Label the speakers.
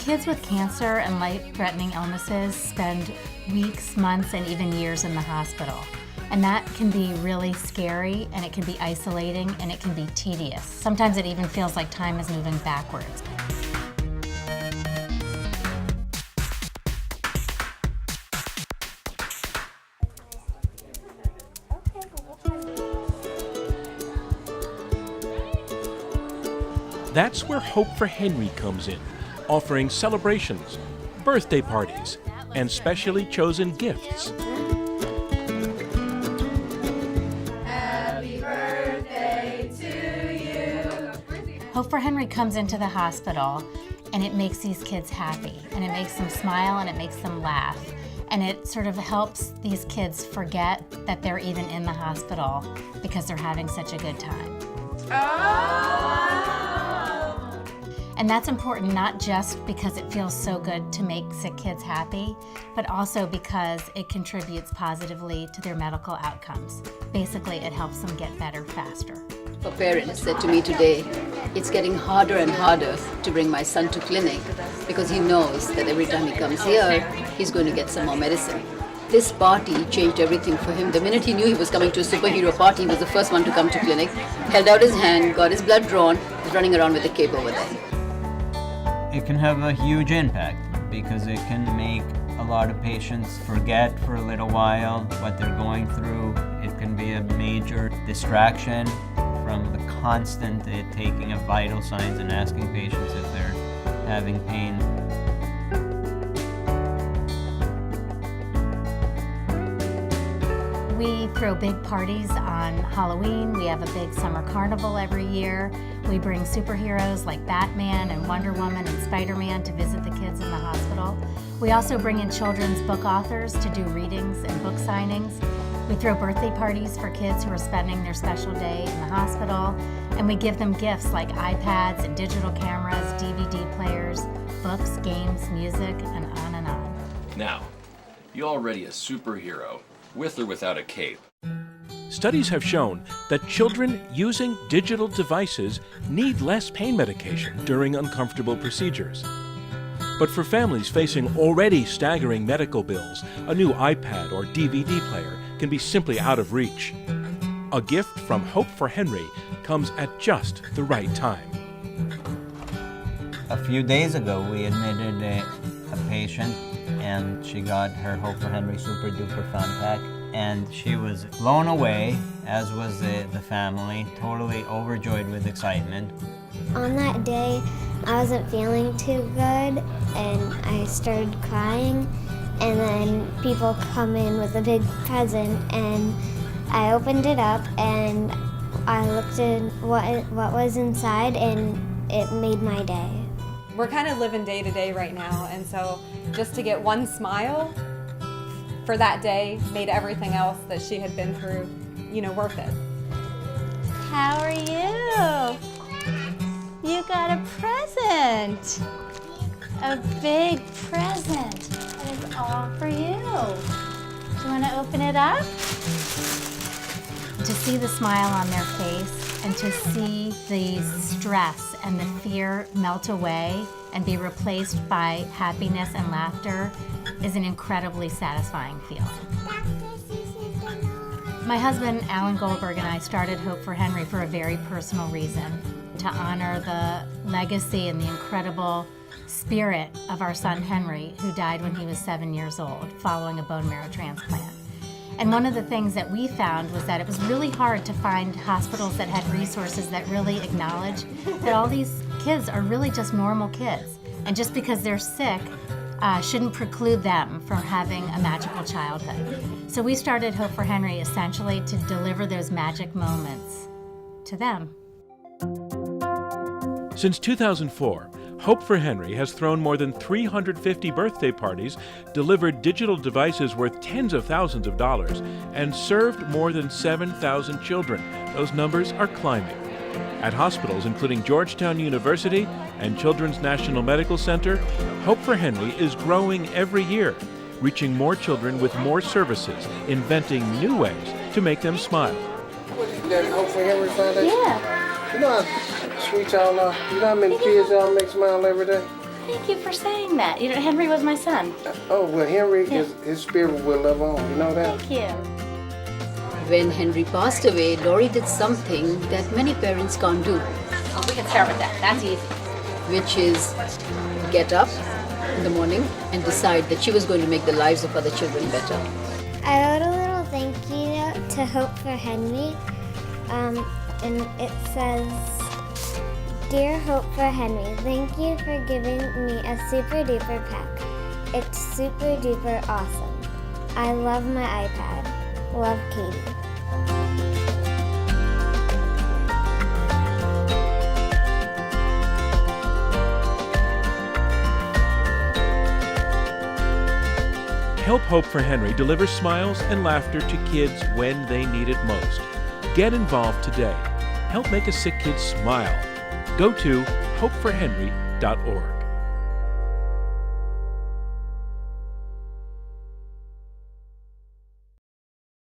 Speaker 1: Kids with cancer and life-threatening illnesses spend weeks, months, and even years in the hospital. And that can be really scary, and it can be isolating, and it can be tedious. Sometimes it even feels like time is moving backwards.
Speaker 2: That's where Hope for Henry comes in, offering celebrations, birthday parties, and specially chosen gifts.
Speaker 1: Happy birthday to you. Hope for Henry comes into the hospital, and it makes these kids happy, and it makes them smile, and it makes them laugh. And it sort of helps these kids forget that they're even in the hospital because they're having such a good time. And that's important not just because it feels so good to make sick kids happy, but also because it contributes positively to their medical outcomes. Basically, it helps them get better faster.
Speaker 3: A parent said to me today, it's getting harder and harder to bring my son to clinic because he knows that every time he comes here, he's going to get some more medicine. This party changed everything for him. The minute he knew he was coming to a superhero party, he was the first one to come to clinic, held out his hand, got his blood drawn, he's running around with a cape over there.
Speaker 4: It can have a huge impact because it can make a lot of patients forget for a little while what they're going through. It can be a major distraction from the constant taking of vital signs and asking patients if they're having pain.
Speaker 1: We throw big parties on Halloween. We have a big summer carnival every year. We bring superheroes like Batman and Wonder Woman and Spider-Man to visit the kids in the hospital. We also bring in children's book authors to do readings and book signings. We throw birthday parties for kids who are spending their special day in the hospital. And we give them gifts like iPads and digital cameras, DVD players, books, games, music, and on and on.
Speaker 5: Now, you're already a superhero, with or without a cape.
Speaker 2: Studies have shown that children using digital devices need less pain medication during uncomfortable procedures. But for families facing already staggering medical bills, a new iPad or DVD player can be simply out of reach. A gift from Hope for Henry comes at just the right time.
Speaker 4: A few days ago, we admitted a patient, and she got her Hope for Henry Super Duper Fun Pack, and she was blown away, as was the family, totally overjoyed with excitement.
Speaker 6: On that day, I wasn't feeling too good, and I started crying, and then people come in with a big present, and I opened it up, and I looked at what was inside, and it made my day.
Speaker 7: We're kind of living day to day right now, and so just to get one smile for that day made everything else that she had been through, worth it.
Speaker 8: How are you? You got a present. A big present. That is all for you. Do you want to open it up?
Speaker 1: To see the smile on their face and to see the stress and the fear melt away and be replaced by happiness and laughter is an incredibly satisfying feeling. My husband, Alan Goldberg, and I started Hope for Henry for a very personal reason, to honor the legacy and the incredible spirit of our son Henry, who died when he was 7 years old following a bone marrow transplant. And one of the things that we found was that it was really hard to find hospitals that had resources that really acknowledge that all these kids are really just normal kids. And just because they're sick shouldn't preclude them from having a magical childhood. So we started Hope for Henry essentially to deliver those magic moments to them.
Speaker 2: Since 2004, Hope for Henry has thrown more than 350 birthday parties, delivered digital devices worth tens of thousands of dollars, and served more than 7,000 children. Those numbers are climbing. At hospitals including Georgetown University and Children's National Medical Center, Hope for Henry is growing every year, reaching more children with more services, inventing new ways to make them smile.
Speaker 9: That Hope for Henry Foundation?
Speaker 8: Yeah.
Speaker 9: You know how sweet y'all are? You know how many kids y'all make smile every day?
Speaker 8: Thank you for saying that. You know, Henry was my son.
Speaker 9: Oh, well, Henry, his spirit will live on. You know that?
Speaker 8: Thank you.
Speaker 3: When Henry passed away, Lori did something that many parents can't do,
Speaker 8: Oh, we can start with that. That's easy.
Speaker 3: which is get up in the morning and decide that she was going to make the lives of other children better.
Speaker 6: I wrote a little thank you note to Hope for Henry, and it says, Dear Hope for Henry, thank you for giving me a super duper pack. It's super duper awesome. I love my iPad. Love, Katie.
Speaker 2: Help Hope for Henry deliver smiles and laughter to kids when they need it most. Get involved today. Help make a sick kid smile. Go to hopeforhenry.org.